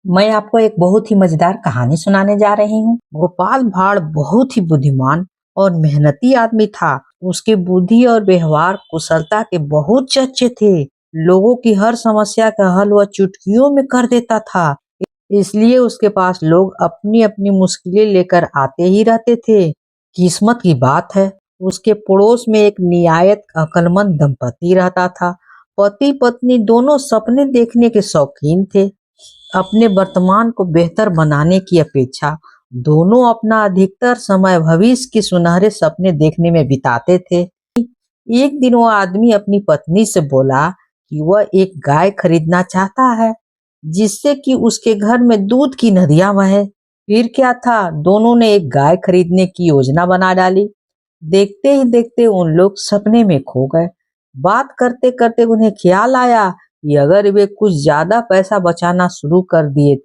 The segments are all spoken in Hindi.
मैं आपको एक बहुत ही मजेदार कहानी सुनाने जा रही हूँ। गोपाल भाड़ बहुत ही बुद्धिमान और मेहनती आदमी था। उसके बुद्धि और व्यवहार कुशलता के बहुत चर्चे थे। लोगों की हर समस्या का हल वह चुटकियों में कर देता था। इसलिए उसके पास लोग अपनी अपनी मुश्किलें लेकर आते ही रहते थे। किस्मत की बात है, उसके पड़ोस में एक निहायत अक्लमंद दंपति रहता था। पति पत्नी दोनों सपने देखने के शौकीन थे। अपने वर्तमान को बेहतर बनाने की अपेक्षा दोनों अपना अधिकतर समय भविष्य के सुनहरे सपने देखने में बिताते थे। एक दिन वो आदमी अपनी पत्नी से बोला कि वह एक गाय खरीदना चाहता है, जिससे कि उसके घर में दूध की नदियां बहे। फिर क्या था, दोनों ने एक गाय खरीदने की योजना बना डाली। देखते ही देखते उन लोग सपने में खो गए। बात करते करते उन्हें ख्याल आया कि अगर वे कुछ ज्यादा पैसा बचाना शुरू कर दिए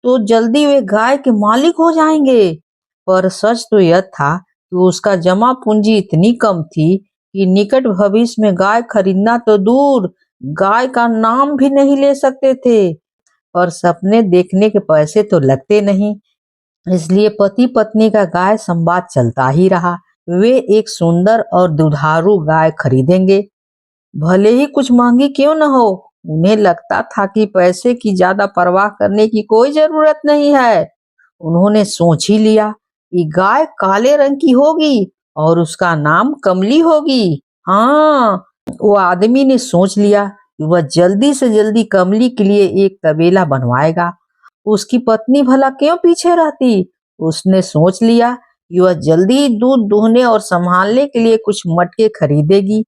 तो जल्दी वे गाय के मालिक हो जाएंगे। पर सच तो यह था कि उसका जमा पूंजी इतनी कम थी कि निकट भविष्य में गाय खरीदना तो दूर, गाय का नाम भी नहीं ले सकते थे। पर सपने देखने के पैसे तो लगते नहीं, इसलिए पति पत्नी का गाय संवाद चलता ही रहा। वे एक सुंदर और दुधारू गाय खरीदेंगे, भले ही कुछ महंगी क्यों न हो। उन्हें लगता था कि पैसे की ज्यादा परवाह करने की कोई जरूरत नहीं है। उन्होंने सोच ही लिया कि गाय काले रंग की होगी और उसका नाम कमली होगी। हाँ, वो आदमी ने सोच लिया कि वह जल्दी से जल्दी कमली के लिए एक तबेला बनवाएगा। उसकी पत्नी भला क्यों पीछे रहती। उसने सोच लिया कि वह जल्दी ही दूध दूहने और संभालने के लिए कुछ मटके खरीदेगी।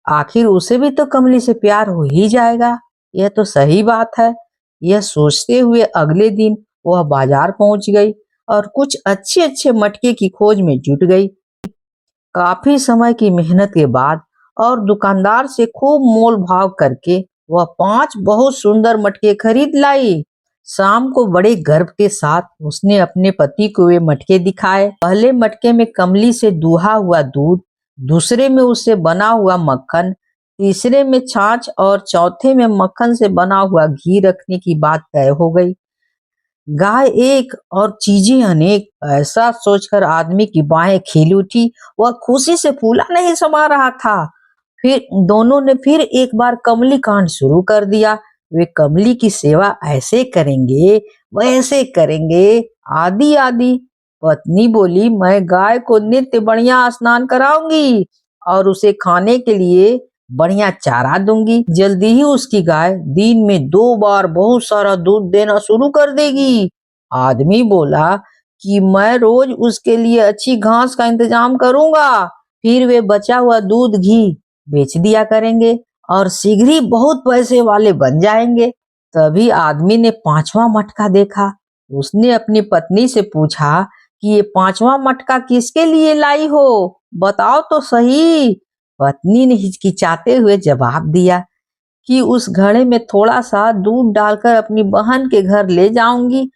आखिर उसे भी तो कमली से प्यार हो ही जाएगा, यह तो सही बात है। यह सोचते हुए अगले दिन वह बाजार पहुंच गई और कुछ अच्छे अच्छे मटके की खोज में जुट गई। काफी समय की मेहनत के बाद और दुकानदार से खूब मोल भाव करके वह 5 बहुत सुंदर मटके खरीद लाई। शाम को बड़े गर्व के साथ उसने अपने पति को वे मटके दिखाए। पहले मटके में कमली से दूहा हुआ दूध, दूसरे में उससे बना हुआ मक्खन, तीसरे में छाछ और चौथे में मक्खन से बना हुआ घी रखने की बात तय हो गई। गाय एक और चीजें अनेक, ऐसा सोचकर आदमी की बाहें खिल उठी। वह खुशी से फूला नहीं समा रहा था। फिर दोनों ने फिर एक बार कमली कांड शुरू कर दिया। वे कमली की सेवा ऐसे करेंगे, वैसे करेंगे, आदि आदि। पत्नी बोली, मैं गाय को नित्य बढ़िया स्नान कराऊंगी और उसे खाने के लिए बढ़िया चारा दूंगी। जल्दी ही उसकी गाय दिन में 2 बार बहुत सारा दूध देना शुरू कर देगी। आदमी बोला कि मैं रोज उसके लिए अच्छी घास का इंतजाम करूंगा। फिर वे बचा हुआ दूध घी बेच दिया करेंगे और शीघ्र ही बहुत पैसे वाले बन जाएंगे। तभी आदमी ने 5वां मटका देखा। उसने अपनी पत्नी से पूछा कि ये 5वां मटका किसके लिए लाई हो, बताओ तो सही। पत्नी ने हिचकिचाते हुए जवाब दिया कि उस घड़े में थोड़ा सा दूध डालकर अपनी बहन के घर ले जाऊंगी।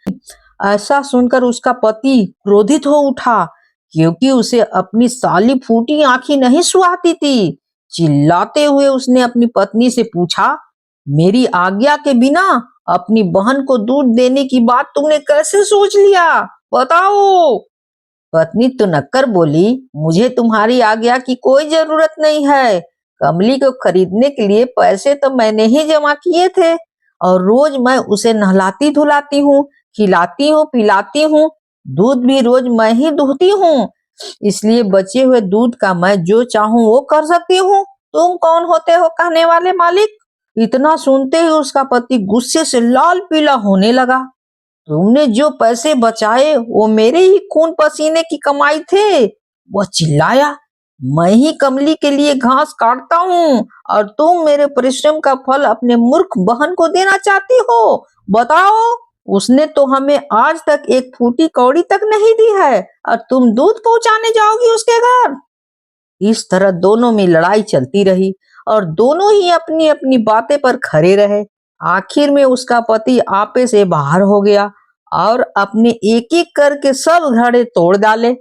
ऐसा सुनकर उसका पति क्रोधित हो उठा, क्योंकि उसे अपनी साली फूटी आंखें नहीं सुहाती थी। चिल्लाते हुए उसने अपनी पत्नी से पूछा, मेरी आज्ञा के बिना अपनी बहन को दूध देने की बात तुमने कैसे सोच लिया, बताओ। पत्नी तो नक्कर बोली, मुझे तुम्हारी आज्ञा की कोई जरूरत नहीं है। कमली को खरीदने के लिए पैसे तो मैंने ही जमा किए थे और रोज मैं उसे नहलाती धुलाती हूँ, खिलाती हूँ, पिलाती हूँ। दूध भी रोज मैं ही दूहती हूँ, इसलिए बचे हुए दूध का मैं जो चाहूँ वो कर सकती हूँ। तुम कौन होते हो कहने वाले मालिक। इतना सुनते ही उसका पति गुस्से से लाल पीला होने लगा। तुमने जो पैसे बचाए वो मेरे ही खून पसीने की कमाई थे। वह चिल्लाया, मैं ही कमली के लिए घास काटता हूँ और तुम मेरे परिश्रम का फल अपने मूर्ख बहन को देना चाहती हो, बताओ। उसने तो हमें आज तक एक फूटी कौड़ी तक नहीं दी है और तुम दूध पहुंचाने जाओगी उसके घर। इस तरह दोनों में लड़ाई चलती रही और दोनों ही अपनी अपनी बातें पर खड़े रहे। आखिर में उसका पति आपे से बाहर हो गया और अपने एक एक करके सब घड़े तोड़ डाले।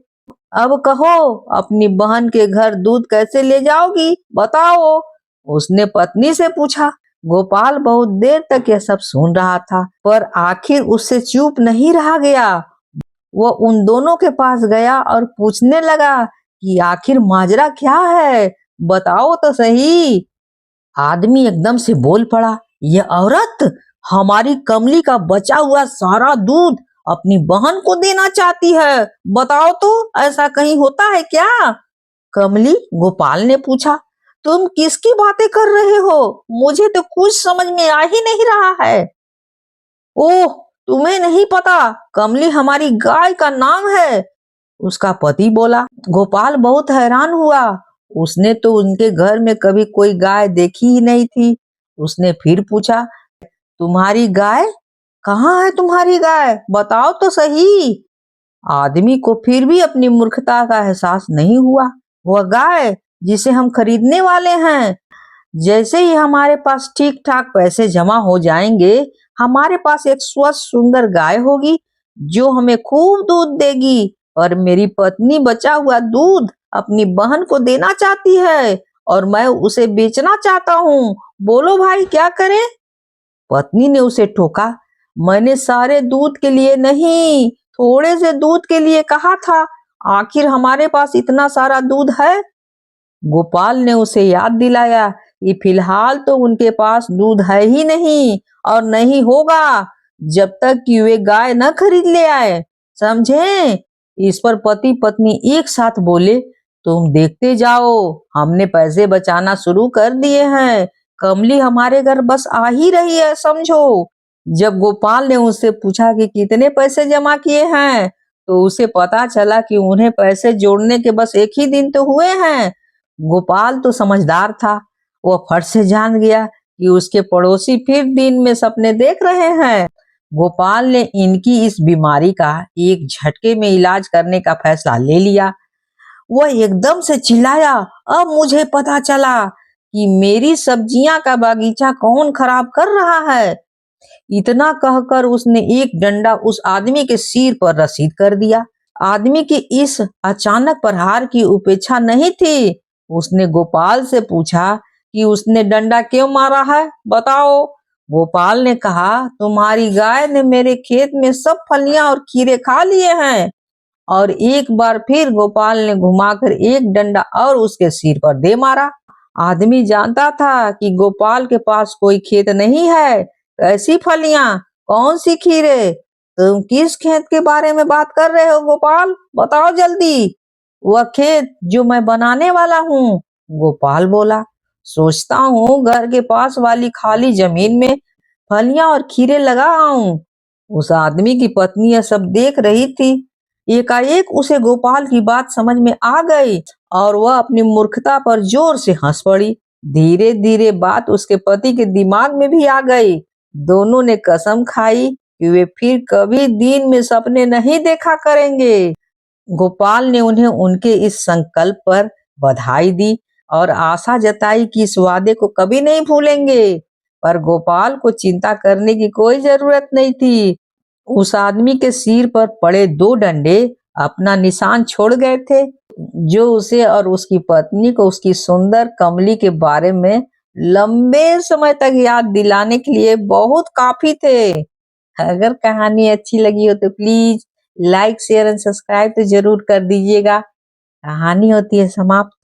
अब कहो, अपनी बहन के घर दूध कैसे ले जाओगी, बताओ। उसने पत्नी से पूछा। गोपाल बहुत देर तक यह सब सुन रहा था, पर आखिर उससे चुप नहीं रहा गया। वो उन दोनों के पास गया और पूछने लगा कि आखिर माजरा क्या है, बताओ तो सही। आदमी एकदम से बोल पड़ा, यह औरत हमारी कमली का बचा हुआ सारा दूध अपनी बहन को देना चाहती है। बताओ तो ऐसा कहीं होता है क्या? कमली, गोपाल ने पूछा, तुम किसकी बातें कर रहे हो? मुझे तो कुछ समझ में आ ही नहीं रहा है। ओह, तुम्हें नहीं पता, कमली हमारी गाय का नाम है, उसका पति बोला। गोपाल बहुत हैरान हुआ, उसने तो उनके घर में कभी कोई गाय देखी ही नहीं थी। उसने फिर पूछा, तुम्हारी गाय कहाँ है? तुम्हारी गाय बताओ तो सही। आदमी को फिर भी अपनी मूर्खता का एहसास नहीं हुआ। वह गाय जिसे हम खरीदने वाले हैं, जैसे ही हमारे पास ठीक ठाक पैसे जमा हो जाएंगे, हमारे पास एक स्वस्थ सुंदर गाय होगी जो हमें खूब दूध देगी। और मेरी पत्नी बचा हुआ दूध अपनी बहन को देना चाहती है और मैं उसे बेचना चाहता हूँ। बोलो भाई, क्या करें? पत्नी ने उसे टोका, मैंने सारे दूध के लिए नहीं, थोड़े से दूध के लिए कहा था। आखिर हमारे पास इतना सारा दूध है। गोपाल ने उसे याद दिलाया कि फिलहाल तो उनके पास दूध है ही नहीं और नहीं होगा जब तक कि वे गाय न खरीद ले आए, समझे? इस पर पति पत्नी एक साथ बोले, तुम देखते जाओ, हमने पैसे बचाना शुरू कर दिए हैं, कमली हमारे घर बस आ ही रही है, समझो। जब गोपाल ने उससे पूछा कि कितने पैसे जमा किए हैं, तो उसे पता चला कि उन्हें पैसे जोड़ने के बस एक ही दिन तो हुए हैं। गोपाल तो समझदार था, वह फट से जान गया कि उसके पड़ोसी फिर दिन में सपने देख रहे हैं। गोपाल ने इनकी इस बीमारी का एक झटके में इलाज करने का फैसला ले लिया। वह एकदम से चिल्लाया, अब मुझे पता चला कि मेरी सब्जियां का बागीचा कौन खराब कर रहा है। इतना कहकर उसने एक डंडा उस आदमी के सिर पर रसीद कर दिया। आदमी की इस अचानक प्रहार की उपेक्षा नहीं थी। उसने गोपाल से पूछा कि उसने डंडा क्यों मारा है, बताओ। गोपाल ने कहा, तुम्हारी गाय ने मेरे खेत में सब फलियां और खीरे खा लिए हैं। और एक बार फिर गोपाल ने घुमाकर एक डंडा और उसके सिर पर दे मारा। आदमी जानता था कि गोपाल के पास कोई खेत नहीं है। कैसी फलियां, कौन सी खीरे, तुम किस खेत के बारे में बात कर रहे हो गोपाल, बताओ जल्दी। वह खेत जो मैं बनाने वाला हूँ, गोपाल बोला। सोचता हूँ घर के पास वाली खाली जमीन में फलियां और खीरे लगाऊं। उस आदमी की पत्नी यह सब देख रही थी। एकाएक उसे गोपाल की बात समझ में आ गई और वह अपनी मूर्खता पर जोर से हंस पड़ी। धीरे धीरे बात उसके पति के दिमाग में भी आ गई। दोनों ने कसम खाई कि वे फिर कभी दिन में सपने नहीं देखा करेंगे। गोपाल ने उन्हें उनके इस संकल्प पर बधाई दी और आशा जताई कि इस वादे को कभी नहीं भूलेंगे। पर गोपाल को चिंता करने की कोई जरूरत नहीं थी। उस आदमी के सिर पर पड़े दो डंडे अपना निशान छोड़ गए थे, जो उसे और उसकी पत्नी को उसकी सुंदर कमली के बारे में लंबे समय तक याद दिलाने के लिए बहुत काफी थे। अगर कहानी अच्छी लगी हो तो please like share and subscribe तो जरूर कर दीजिएगा। कहानी होती है समाप्त।